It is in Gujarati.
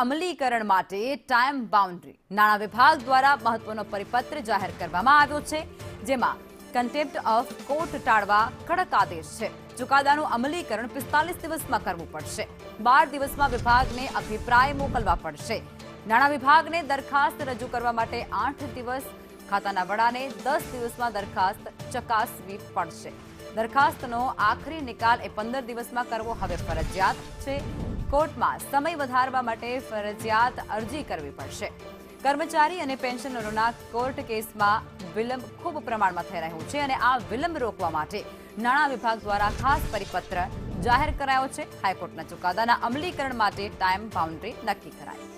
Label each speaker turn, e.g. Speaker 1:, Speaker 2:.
Speaker 1: અમલીકરણ માટે ટાઈમ બાઉન્ડ્રી નાણાં વિભાગ દ્વારા મહત્વનો પરિપત્ર જાહેર કરવામાં આવ્યો છે, જેમાં કન્ટેમ્પ્ટ ઓફ કોર્ટ ટાળવા કડક આદેશ છે. ચુકાદાનું અમલીકરણ 45 દિવસમાં કરવું પડશે. 12 દિવસમાં વિભાગને અભિપ્રાય મોકલવા પડશે. નાણાં વિભાગને દરખાસ્ત રજૂ કરવા માટે 8 દિવસ, ખાતાના વડાને 10 દિવસમાં દરખાસ્ત ચકાસવી પડશે. દરખાસ્તનો આખરી નિકાલ 15 દિવસમાં કરવો હવે ફરજિયાત છે. કોર્ટમાં સમય વધારવા માટે ફરજિયાત અરજી કરવી પડશે. કર્મચારી અને પેન્શનરોના કોર્ટ કેસમાં વિલંબ ખૂબ પ્રમાણમાં થઈ રહ્યો છે અને આ વિલંબ રોકવા માટે નાણાં વિભાગ દ્વારા ખાસ પરિપત્ર જાહેર કરાયો છે. હાઈકોર્ટના ચુકાદાના અમલીકરણ માટે ટાઈમ બાઉન્ડ્રી નક્કી કરાઈ.